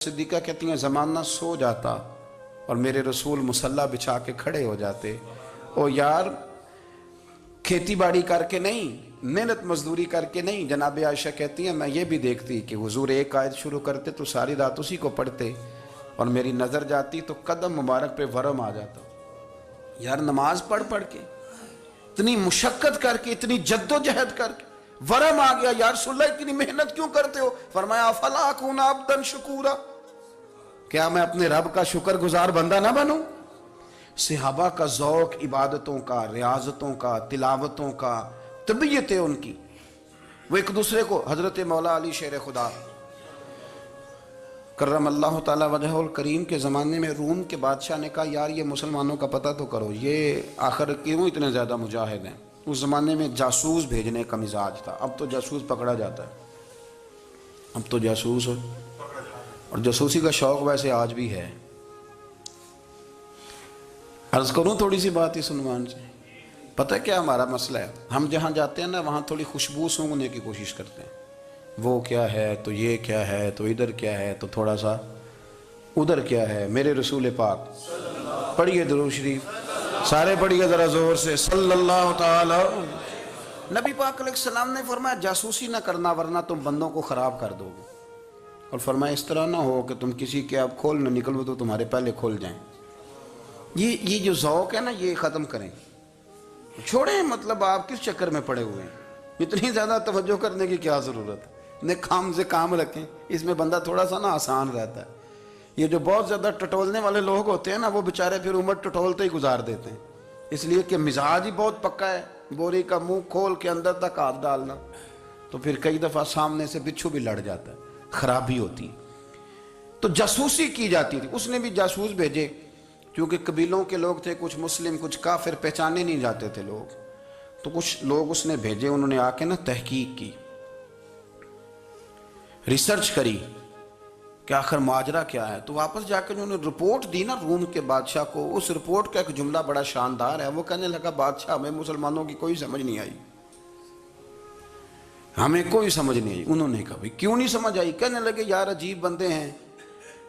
صدیقہ کہتی ہیں زمانہ سو جاتا اور میرے رسول مصلی بچھا کے کھڑے ہو جاتے۔ او یار کھیتی باڑی کر کے نہیں، محنت مزدوری کر کے نہیں۔ جناب عائشہ کہتی ہیں میں یہ بھی دیکھتی کہ حضور ایک آیت شروع کرتے تو ساری رات اسی کو پڑھتے، اور میری نظر جاتی تو قدم مبارک پہ ورم آ جاتا۔ یار نماز پڑھ پڑھ کے اتنی مشقت کر کے اتنی جد و جہد کر کے ورم آ گیا، یا رسول اللہ اتنی محنت کیوں کرتے ہو؟ فرمایا افلا اکون عبدا شکورا، کیا میں اپنے رب کا شکر گزار بندہ نہ بنوں؟ صحابہ کا ذوق عبادتوں کا، ریاضتوں کا، تلاوتوں کا، طبیعت ان کی، وہ ایک دوسرے کو، حضرت مولا علی شیر خدا کرم اللہ تعالی وجہ الکریم کے زمانے میں روم کے بادشاہ نے کہا یار یہ مسلمانوں کا پتہ تو کرو، یہ آخر کیوں اتنے زیادہ مجاہد ہیں؟ اس زمانے میں جاسوس بھیجنے کا مزاج تھا، اب تو جاسوس پکڑا جاتا ہے، اب تو جاسوس اور جاسوسی کا شوق ویسے آج بھی ہے۔ عرض کروں تھوڑی سی بات اس عنوان سے، پتہ کیا ہمارا مسئلہ ہے؟ ہم جہاں جاتے ہیں نا وہاں تھوڑی خوشبو سونگنے کی کوشش کرتے ہیں، وہ کیا ہے تو یہ کیا ہے تو ادھر کیا ہے تو تھوڑا سا ادھر کیا ہے۔ میرے رسول پاک پڑھیے درود شریف، سارے پڑھیے ذرا زور سے، صلی اللہ تعالی۔ نبی پاک علیہ السلام نے فرمایا جاسوسی نہ کرنا ورنہ تم بندوں کو خراب کر دو گے، اور فرمایا اس طرح نہ ہو کہ تم کسی کے آپ کھول نہ نکلو تو تمہارے پہلے کھول جائیں۔ یہ جو ذوق ہے نا یہ ختم کریں، چھوڑیں، مطلب آپ کس چکر میں پڑے ہوئے ہیں؟ اتنی زیادہ توجہ کرنے کی کیا ضرورت ہے؟ کام سے کام رکھیں، اس میں بندہ تھوڑا سا نا آسان رہتا ہے۔ یہ جو بہت زیادہ ٹٹولنے والے لوگ ہوتے ہیں نا وہ بیچارے پھر عمر ٹٹولتے ہی گزار دیتے ہیں، اس لیے کہ مزاج ہی بہت پکا ہے، بوری کا منہ کھول کے اندر تک ہاتھ ڈالنا، تو پھر کئی دفعہ سامنے سے بچھو بھی لڑ جاتا ہے، خرابی ہوتی۔ تو جاسوسی کی جاتی تھی، اس نے بھی جاسوس بھیجے، کیونکہ قبیلوں کے لوگ تھے، کچھ مسلم کچھ کافر، پہچانے نہیں جاتے تھے لوگ، تو کچھ لوگ اس نے بھیجے، انہوں نے آ کے نا تحقیق کی، ریسرچ کری کہ آخر ماجرا کیا ہے، تو واپس جا کے انہوں نے رپورٹ دی نا روم کے بادشاہ کو۔ اس رپورٹ کا ایک جملہ بڑا شاندار ہے، وہ کہنے لگا بادشاہ ہمیں مسلمانوں کی کوئی سمجھ نہیں آئی، ہمیں کوئی سمجھ نہیں آئی۔ انہوں نے کہا بھئی کیوں نہیں سمجھ آئی؟ کہنے لگے یار عجیب بندے ہیں،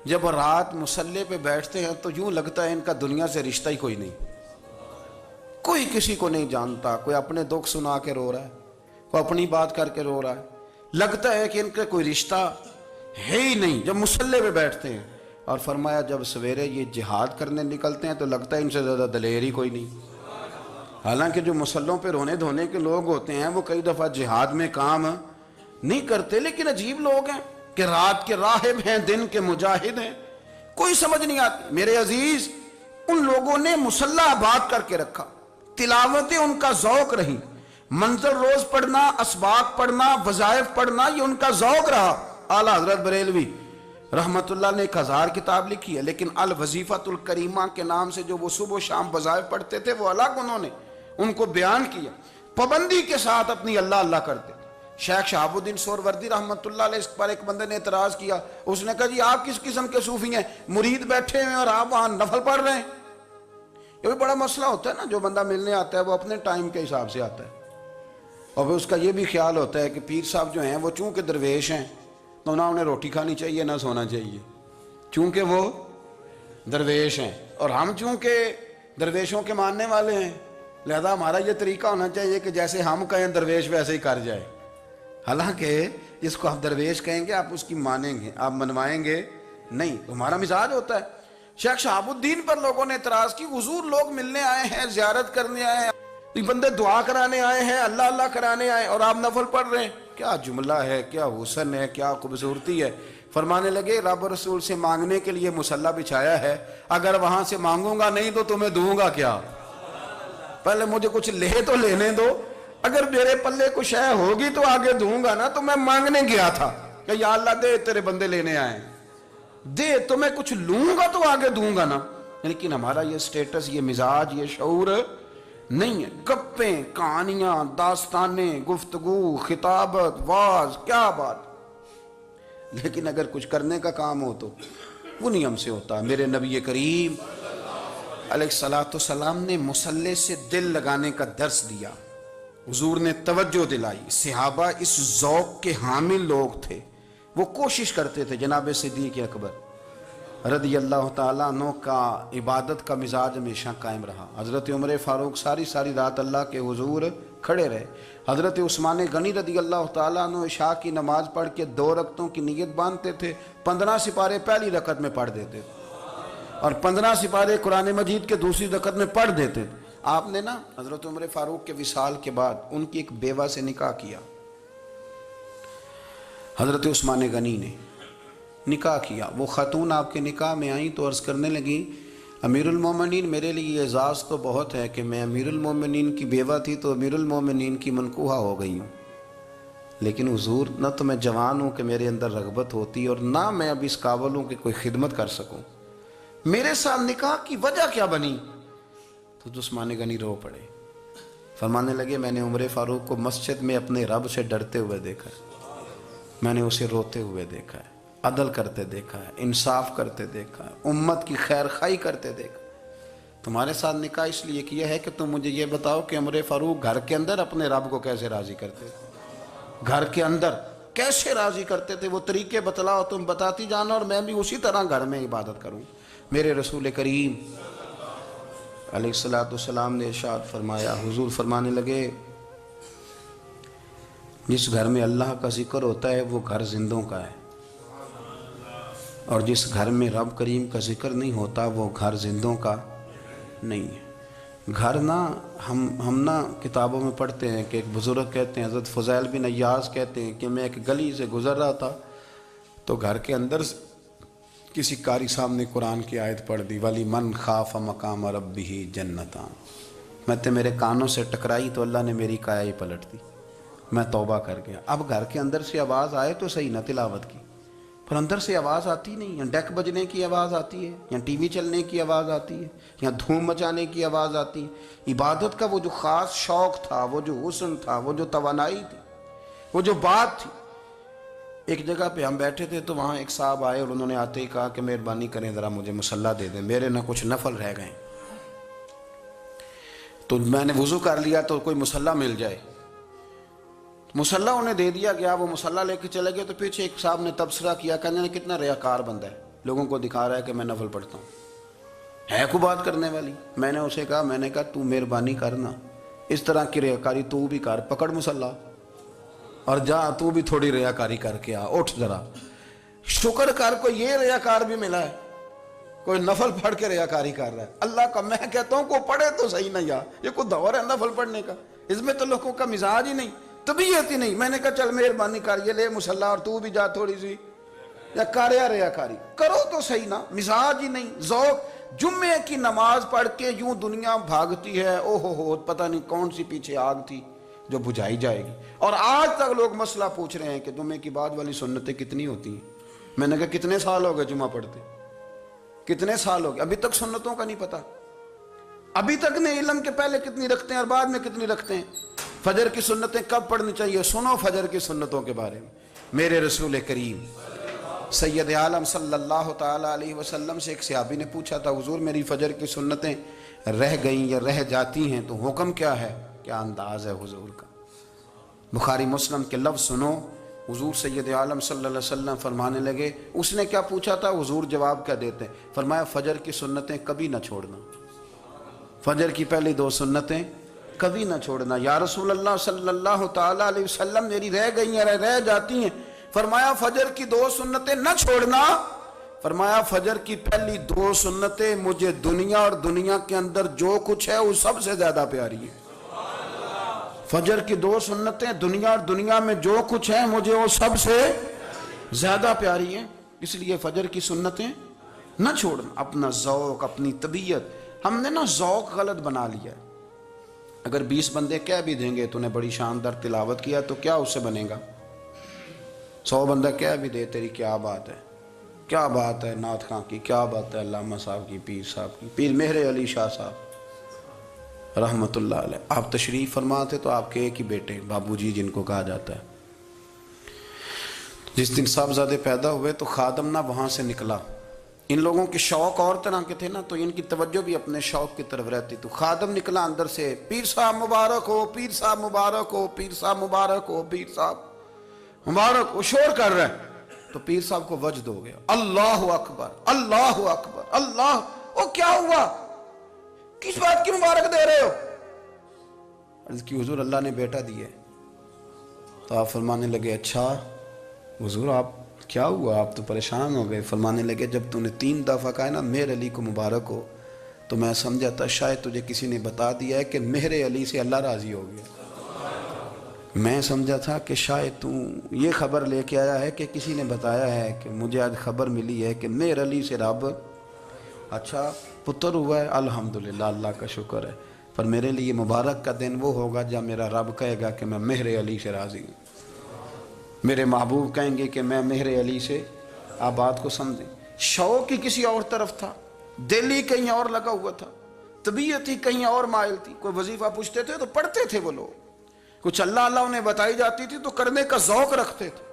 جب رات مصلی پہ بیٹھتے ہیں تو یوں لگتا ہے ان کا دنیا سے رشتہ ہی کوئی نہیں، کوئی کسی کو نہیں جانتا، کوئی اپنے دکھ سنا کے رو رہا ہے، کوئی اپنی بات کر کے رو رہا ہے، لگتا ہے کہ ان کا کوئی رشتہ ہے ہی نہیں جب مصلی پہ بیٹھتے ہیں۔ اور فرمایا جب سویرے یہ جہاد کرنے نکلتے ہیں تو لگتا ہے ان سے زیادہ دلیر ہی کوئی نہیں، حالانکہ جو مصلوں پہ رونے دھونے کے لوگ ہوتے ہیں وہ کئی دفعہ جہاد میں کام نہیں کرتے، لیکن عجیب لوگ ہیں کہ رات کے راہب ہیں دن کے مجاہد ہیں، کوئی سمجھ نہیں آتی۔ میرے عزیز ان لوگوں نے مصلی آباد کر کے رکھا، تلاوتیں ان کا ذوق رہی، منظر روز پڑھنا، اسباق پڑھنا، وظائف پڑھنا، یہ ان کا ذوق رہا۔ اعلیٰ حضرت بریلوی رحمت اللہ نے 1000 کتاب لکھی ہے، لیکن الوظیفۃ الکریمہ کے نام سے جو وہ صبح و شام وظائف پڑھتے تھے وہ الگ انہوں نے ان کو بیان کیا، پابندی کے ساتھ اپنی اللہ اللہ کرتے تھے۔ شیخ شہاب الدین سہروردی رحمت اللہ علیہ اس پر ایک بندے نے اعتراض کیا، اس نے کہا جی آپ کس قسم کے صوفی ہیں، مرید بیٹھے ہیں اور آپ وہاں نفل پڑھ رہے ہیں؟ یہ بھی بڑا مسئلہ ہوتا ہے نا، جو بندہ ملنے آتا ہے وہ اپنے ٹائم کے حساب سے آتا ہے، اور پھر اس کا یہ بھی خیال ہوتا ہے کہ پیر صاحب جو ہیں وہ چونکہ درویش ہیں تو نہ انہیں روٹی کھانی چاہیے نہ سونا چاہیے، چونکہ وہ درویش ہیں، اور ہم چونکہ درویشوں کے ماننے والے ہیں لہذا ہمارا یہ طریقہ ہونا چاہیے کہ جیسے ہم کہیں درویش ویسے ہی کر جائے، حالانکہ جس کو آپ درویش کہیں گے آپ اس کی مانیں گے، آپ منوائیں گے نہیں، ہمارا مزاج ہوتا ہے۔ شیخ شہاب الدین پر لوگوں نے اعتراض کی، حضور لوگ ملنے آئے ہیں، زیارت کرنے آئے ہیں، بندے دعا کرانے آئے ہیں، اللہ اللہ کرانے آئے اور آپ نفل پڑھ رہے ہیں، کیا جملہ ہے، کیا حسن ہے، کیا خوبصورتی ہے۔ فرمانے لگے رب رسول سے مانگنے کے لیے مصلی بچھایا ہے، اگر وہاں سے مانگوں گا نہیں تو تمہیں دوں گا کیا؟ پہلے مجھے کچھ لے تو لینے دو، اگر میرے پلے کچھ ہے ہوگی تو آگے دوں گا نا، تو میں مانگنے گیا تھا کہ یا اللہ دے تیرے بندے لینے آئے، دے تو میں کچھ لوں گا تو آگے دوں گا نا، لیکن ہمارا یہ سٹیٹس، یہ مزاج، یہ شعور نہیں ہے۔ گپیں، کہانیاں، داستانیں، گفتگو، خطابت، واز، کیا بات، لیکن اگر کچھ کرنے کا کام ہو تو وہ نہیں ہم سے ہوتا۔ میرے نبی کریم علیہ السلام نے مصلی سے دل لگانے کا درس دیا، حضور نے توجہ دلائی، صحابہ اس ذوق کے حامل لوگ تھے، وہ کوشش کرتے تھے. جناب صدیق اکبر رضی اللہ تعالیٰ عنہ کا عبادت کا مزاج ہمیشہ قائم رہا. حضرت عمر فاروق ساری رات اللہ کے حضور کھڑے رہے. حضرت عثمان غنی رضی اللہ تعالیٰ عنہ عشاء کی نماز پڑھ کے 2 رکعتوں کی نیت باندھتے تھے. 15 سپارے پہلی رکعت میں پڑھ دیتے تھے اور 15 سپارے قرآن مجید کے دوسری رکعت میں پڑھ دیتے تھے. آپ نے نا حضرت عمر فاروق کے وصال کے بعد ان کی ایک بیوہ سے نکاح کیا. حضرت عثمان غنی نے نکاح کیا. وہ خاتون آپ کے نکاح میں آئیں تو عرض کرنے لگیں امیر المومنین میرے لیے اعزاز تو بہت ہے کہ میں امیر المومنین کی بیوہ تھی تو امیر المومنین کی منکوحہ ہو گئی ہوں، لیکن حضور نہ تو میں جوان ہوں کہ میرے اندر رغبت ہوتی اور نہ میں اب اس قابل ہوں کہ کوئی خدمت کر سکوں، میرے ساتھ نکاح کی وجہ کیا بنی؟ تو عثمان غنی رو پڑے. فرمانے لگے میں نے عمر فاروق کو مسجد میں اپنے رب سے ڈرتے ہوئے دیکھا ہے، میں نے اسے روتے ہوئے دیکھا ہے، عدل کرتے دیکھا ہے، انصاف کرتے دیکھا ہے، امت کی خیر خواہی کرتے دیکھا. تمہارے ساتھ نکاح اس لیے کیا ہے کہ تم مجھے یہ بتاؤ کہ عمر فاروق گھر کے اندر اپنے رب کو کیسے راضی کرتے تھے، گھر کے اندر کیسے راضی کرتے تھے، وہ طریقے بتلاؤ، تم بتاتی جانا اور میں بھی اسی طرح گھر میں عبادت کروں. میرے رسول کریم علیہ السلام نے ارشاد فرمایا، حضور فرمانے لگے جس گھر میں اللہ کا ذکر ہوتا ہے وہ گھر زندوں کا ہے، اور جس گھر میں رب کریم کا ذکر نہیں ہوتا وہ گھر زندوں کا نہیں ہے. گھر نا ہم نا کتابوں میں پڑھتے ہیں کہ ایک بزرگ کہتے ہیں، حضرت فضیل بن عیاض کہتے ہیں کہ میں ایک گلی سے گزر رہا تھا تو گھر کے اندر کسی قاری صاحب نے قرآن کی آیت پڑھ دی ولی من خاف مقام ربہ جنتان. میں تے میرے کانوں سے ٹکرائی تو اللہ نے میری کایا ہی پلٹ دی، میں توبہ کر گیا. اب گھر کے اندر سے آواز آئے تو صحیح نہ تلاوت کی، پر اندر سے آواز آتی نہیں، یا ڈیک بجنے کی آواز آتی ہے، یا ٹی وی چلنے کی آواز آتی ہے، یا دھوم مچانے کی آواز آتی ہے. عبادت کا وہ جو خاص شوق تھا، وہ جو حسن تھا، وہ جو توانائی تھی، وہ جو بات تھی. ایک جگہ پہ ہم بیٹھے تھے تو وہاں ایک صاحب آئے اور انہوں نے آتے ہی کہا کہ مہربانی کریں ذرا مجھے مصلی دے دیں، میرے نہ کچھ نفل رہ گئے. تو میں نے وضو کر لیا تو کوئی مصلی مل جائے. مصلی انہیں دے دیا گیا، وہ مصلی لے کے چلے گئے تو پیچھے ایک صاحب نے تبصرہ کیا، کہنے نے کتنا ریاکار بندہ ہے، لوگوں کو دکھا رہا ہے کہ میں نفل پڑھتا ہوں، ہے کوئی بات کرنے والی. میں نے اسے کہا، میں نے کہا تو مہربانی کرنا اس طرح کی ریاکاری تو بھی کر، پکڑ مصلی اور جا تو بھی تھوڑی ریاکاری کر کے آ، اٹھ ذرا شکر کر کوئی یہ ریاکار بھی ملا ہے، کوئی نفل پڑھ کے ریاکاری کر رہا ہے. اللہ کا میں کہتا ہوں کو پڑھے تو صحیح نہ، یا یہ کوئی دور ہے نفل پڑھنے کا؟ اس میں تو لوگوں کا مزاج ہی نہیں، طبیعت ہی نہیں. میں نے کہا چل مہربانی کر یہ لے مصلی اور تو بھی جا تھوڑی سی یا کر یا ریاکاری کرو تو صحیح نا، مزاج ہی نہیں، ذوق. جمعے کی نماز پڑھ کے یوں دنیا بھاگتی ہے، او ہو پتہ نہیں کون سی پیچھے آگ تھی جو بجھائی جائے گی. اور آج تک لوگ مسئلہ پوچھ رہے ہیں کہ جمعے کی بعد والی سنتیں کتنی ہوتی ہیں. میں نے کہا کتنے سال ہو گئے جمعہ پڑھتے، کتنے سال ہو گئے، ابھی تک سنتوں کا نہیں پتہ، ابھی تک نے علم کے پہلے کتنی رکھتے ہیں اور بعد میں کتنی رکھتے ہیں. فجر کی سنتیں کب پڑھنی چاہیے، سنو فجر کی سنتوں کے بارے میں. میرے رسول کریم سید عالم صلی اللہ تعالیٰ علیہ وسلم سے ایک صحابی نے پوچھا تھا، حضور میری فجر کی سنتیں رہ گئیں یا رہ جاتی ہیں تو حکم کیا ہے؟ کیا انداز ہے حضور کا. بخاری مسلم کے لفظ سنو. حضور سید عالم صلی اللہ علیہ وسلم فرمانے لگے، اس نے کیا پوچھا تھا، حضور جواب کیا دیتے ہیں؟ فرمایا فجر کی سنتیں کبھی نہ چھوڑنا، فجر کی پہلی 2 سنتیں کبھی نہ چھوڑنا. یا رسول اللہ صلی اللہ تعالیٰ علیہ وسلم میری رہ گئی ہیں، رہ جاتی ہیں. فرمایا فجر کی 2 سنتیں نہ چھوڑنا. فرمایا فجر کی پہلی 2 سنتیں مجھے دنیا اور دنیا کے اندر جو کچھ ہے وہ سب سے زیادہ پیاری ہے. فجر کی 2 سنتیں دنیا اور دنیا میں جو کچھ ہے مجھے وہ سب سے زیادہ پیاری ہیں. اس لیے فجر کی سنتیں نہ چھوڑنا. اپنا ذوق، اپنی طبیعت، ہم نے نا ذوق غلط بنا لیا ہے. اگر 20 بندے کہہ بھی دیں گے تو نے بڑی شاندار تلاوت کیا تو کیا اس سے بنے گا؟ 100 بندہ کہہ بھی دے تیری کیا بات ہے، کیا بات ہے نعت خاں کی، کیا بات ہے علامہ صاحب کی، پیر صاحب کی، پیر مہر علی شاہ صاحب رحمت اللہ علیہ. آپ تشریف فرما تھے تو آپ کے ایک ہی بیٹے بابو جی جن کو کہا جاتا ہے، جس دن صاحبزادے پیدا ہوئے تو خادم نہ وہاں سے نکلا. ان لوگوں کے شوق اور طرح کے تھے نا تو ان کی توجہ بھی اپنے شوق کی طرف رہتی. تو خادم نکلا اندر سے، پیر صاحب مبارک ہو، پیر صاحب مبارک ہو، پیر صاحب مبارک ہو، پیر صاحب مبارک ہو. شور کر رہا ہے. تو پیر صاحب کو وجد ہو گیا، اللہ اکبر اللہ اکبر اللہ، او کیا ہوا، کس بات کی مبارک دے رہے ہو؟ عرض کی حضور اللہ نے بیٹا دیے۔ تو آپ فرمانے لگے اچھا حضور آپ کیا ہوا، آپ تو پریشان ہو گئے۔ فرمانے لگے جب تو نے 3 دفعہ کہا نا مہر علی کو مبارک ہو، تو میں سمجھا تھا شاید تجھے کسی نے بتا دیا ہے کہ مہر علی سے اللہ راضی ہو گیا۔ میں سمجھا تھا کہ شاید تو یہ خبر لے کے آیا ہے کہ کسی نے بتایا ہے کہ مجھے آج خبر ملی ہے کہ مہر علی سے رب اچھا پتر ہوا ہے، الحمدللہ اللہ کا شکر ہے، پر میرے لیے مبارک کا دن وہ ہوگا جب میرا رب کہے گا کہ میں مہر علی سے راضی ہوں، میرے محبوب کہیں گے کہ میں مہر علی سے۔ آپ بات کو سمجھیں، شوق ہی کسی اور طرف تھا، دل ہی کہیں اور لگا ہوا تھا، طبیعت ہی کہیں اور مائل تھی۔ کوئی وظیفہ پوچھتے تھے تو پڑھتے تھے وہ لوگ، کچھ اللہ اللہ انہیں بتائی جاتی تھی تو کرنے کا ذوق رکھتے تھے،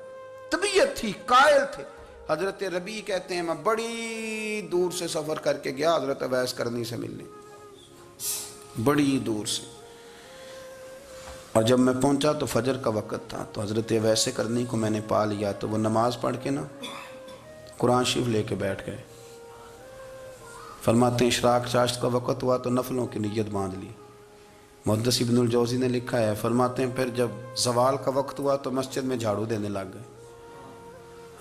طبیعت تھی، قائل تھے۔ حضرت ربیع کہتے ہیں میں بڑی دور سے سفر کر کے گیا حضرت اویس کرنی سے ملنے، بڑی دور سے، اور جب میں پہنچا تو فجر کا وقت تھا، تو حضرت اویس کرنی کو میں نے پا لیا، تو وہ نماز پڑھ کے نا قرآن شریف لے کے بیٹھ گئے۔ فرماتے ہیں اشراق چاشت کا وقت ہوا تو نفلوں کی نیت باندھ لی۔ محدث ابن الجوزی نے لکھا ہے، فرماتے ہیں پھر جب زوال کا وقت ہوا تو مسجد میں جھاڑو دینے لگ گئے،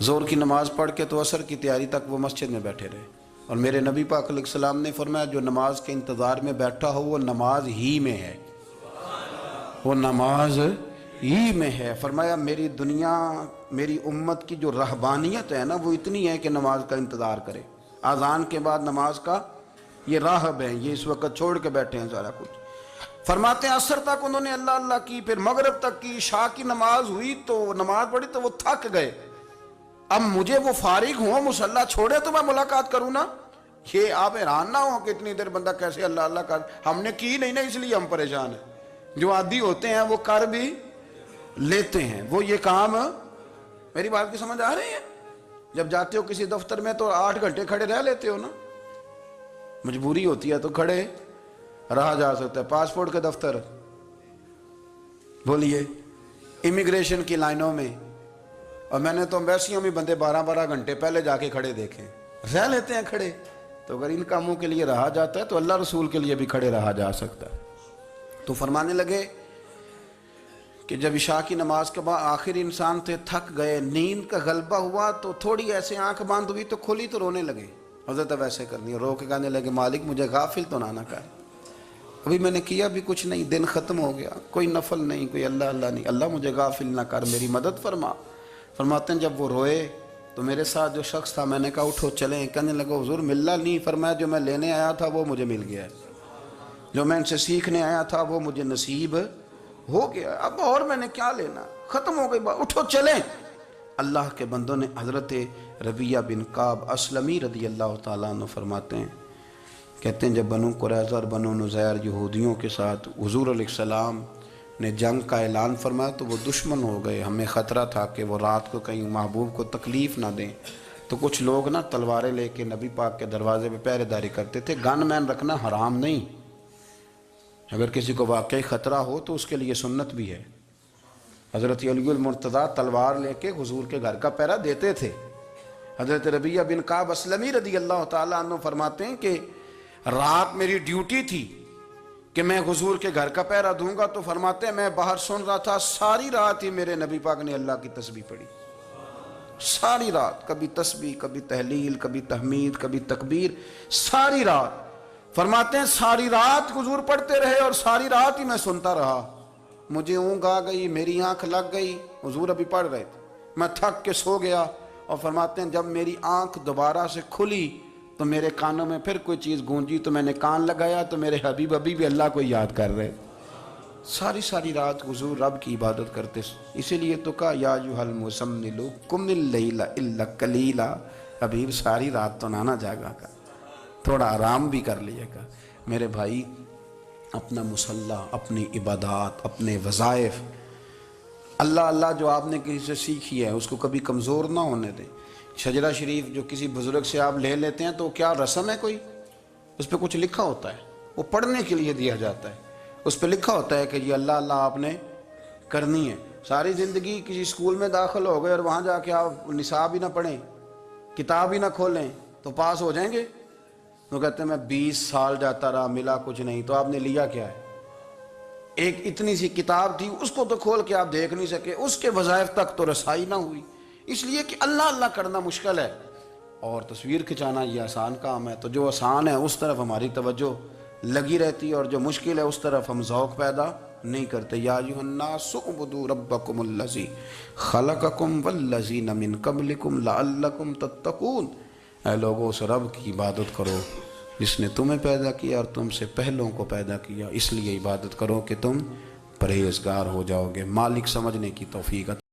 ظہر کی نماز پڑھ کے تو عصر کی تیاری تک وہ مسجد میں بیٹھے رہے، اور میرے نبی پاک علیہ السلام نے فرمایا جو نماز کے انتظار میں بیٹھا ہو وہ نماز ہی میں ہے، وہ نماز ہی میں ہے۔ فرمایا میری دنیا میری امت کی جو رہبانیت ہے نا وہ اتنی ہے کہ نماز کا انتظار کرے، اذان کے بعد نماز کا یہ راہب ہیں، یہ اس وقت چھوڑ کے بیٹھے ہیں سارا کچھ۔ فرماتے ہیں عصر تک انہوں نے اللہ اللہ کی، پھر مغرب تک کی، عشاء کی نماز ہوئی تو نماز پڑھی تو وہ تھک گئے، اب مجھے وہ فارغ ہوں مصلی چھوڑے تو میں ملاقات کروں نا۔ یہ آپ حیران نہ ہوں کہ اتنی دیر بندہ کیسے اللہ اللہ کر، ہم نے کی نہیں نا اس لیے ہم پریشان ہیں، جو عادی ہوتے ہیں وہ کر بھی لیتے ہیں، وہ یہ کام۔ میری بات کی سمجھ آ رہی ہے؟ جب جاتے ہو کسی دفتر میں تو 8 گھنٹے کھڑے رہ لیتے ہو نا، مجبوری ہوتی ہے تو کھڑے رہا جا سکتا ہے۔ پاسپورٹ کے دفتر بولیے، امیگریشن کی لائنوں میں، اور میں نے تو امبیسیوں میں بندے 12 گھنٹے پہلے جا کے کھڑے دیکھیں، رہ لیتے ہیں کھڑے۔ تو اگر ان کاموں کے لیے رہا جاتا ہے تو اللہ رسول کے لیے بھی کھڑے رہا جا سکتا ہے۔ تو فرمانے لگے کہ جب عشاء کی نماز کے بعد آخر انسان تھے، تھک گئے، نیند کا غلبہ ہوا تو تھوڑی ایسے آنکھ بند ہوئی تو کھلی تو رونے لگے۔ حضرت ویسے کرنی رو کے کہنے لگے مالک مجھے غافل تو نہ کر، ابھی میں نے کیا بھی کچھ نہیں، دن ختم ہو گیا، کوئی نفل نہیں، کوئی اللہ اللہ نہیں، اللہ مجھے غافل نہ کر، میری مدد فرما۔ فرماتے ہیں جب وہ روئے تو میرے ساتھ جو شخص تھا میں نے کہا اٹھو چلیں، کہنے لگا حضور ملنا نہیں، فرمایا جو میں لینے آیا تھا وہ مجھے مل گیا ہے، جو میں ان سے سیکھنے آیا تھا وہ مجھے نصیب ہو گیا، اب اور میں نے کیا لینا، ختم ہو گئی بات، اٹھو چلیں۔ اللہ کے بندوں نے حضرت ربیعہ بن کعب اسلمی رضی اللہ تعالیٰ عنہ فرماتے ہیں، کہتے ہیں جب بنو قریظہ اور بنو نذیر یہودیوں کے ساتھ حضور علیہ السلام نے جنگ کا اعلان فرمایا تو وہ دشمن ہو گئے، ہمیں خطرہ تھا کہ وہ رات کو کہیں محبوب کو تکلیف نہ دیں، تو کچھ لوگ نا تلواریں لے کے نبی پاک کے دروازے پہ پہرے داری کرتے تھے۔ گن مین رکھنا حرام نہیں، اگر کسی کو واقعی خطرہ ہو تو اس کے لیے سنت بھی ہے۔ حضرت علی المرتضیٰ تلوار لے کے حضور کے گھر کا پہرا دیتے تھے۔ حضرت ربیعہ بن کعب اسلمی رضی اللہ تعالیٰ عنہ فرماتے ہیں کہ رات میری ڈیوٹی تھی کہ میں حضور کے گھر کا پہرا دوں گا، تو فرماتے ہیں میں باہر سن رہا تھا، ساری رات ہی میرے نبی پاک نے اللہ کی تسبیح پڑھی، ساری رات، کبھی تسبیح، کبھی تحلیل، کبھی تحمید، کبھی تکبیر، ساری رات۔ فرماتے ہیں ساری رات حضور پڑھتے رہے اور ساری رات ہی میں سنتا رہا، مجھے اونگ آ گئی، میری آنکھ لگ گئی، حضور ابھی پڑھ رہے تھے، میں تھک کے سو گیا، اور فرماتے ہیں جب میری آنکھ دوبارہ سے کھلی تو میرے کانوں میں پھر کوئی چیز گونجی، تو میں نے کان لگایا تو میرے حبیب ابھی بھی اللہ کو یاد کر رہے، ساری رات حضور رب کی عبادت کرتے۔ اسی لیے تو کہا یا ایھا المزمل قم اللیل الا قلیلا، حبیب ساری رات تو نہ جاگا کا، تھوڑا آرام بھی کر لیے گا۔ میرے بھائی اپنا مصلی، اپنی عبادات، اپنے وظائف، اللہ اللہ جو آپ نے کسی سے سیکھی ہے اس کو کبھی کمزور نہ ہونے دیں۔ شجرہ شریف جو کسی بزرگ سے آپ لے لیتے ہیں تو کیا رسم ہے کوئی؟ اس پہ کچھ لکھا ہوتا ہے، وہ پڑھنے کے لیے دیا جاتا ہے، اس پہ لکھا ہوتا ہے کہ یہ اللہ اللہ آپ نے کرنی ہے۔ ساری زندگی کسی اسکول میں داخل ہو گئے اور وہاں جا کے آپ نصاب ہی نہ پڑھیں، کتاب ہی نہ کھولیں تو پاس ہو جائیں گے؟ وہ کہتے ہیں میں 20 سال جاتا رہا ملا کچھ نہیں. تو آپ نے لیا کیا ہے؟ ایک اتنی سی کتاب تھی، اس کو تو کھول کے آپ دیکھ نہیں سکے، اس کے وظائف تک تو رسائی نہ ہوئی، اس لیے کہ اللہ اللہ کرنا مشکل ہے اور تصویر کھنچانا یہ آسان کام ہے. تو جو آسان ہے اس طرف ہماری توجہ لگی رہتی ہے اور جو مشکل ہے اس طرف ہم ذوق پیدا نہیں کرتے. یا ایھا الناس اعبدوا ربکم الذی خلقکم والذین من قبلکم لعلکم تتقون. اے لوگوں اس رب کی عبادت کرو جس نے تمہیں پیدا کیا اور تم سے پہلوں کو پیدا کیا، اس لیے عبادت کرو کہ تم پرہیزگار ہو جاؤ گے. مالک سمجھنے کی توفیق عطا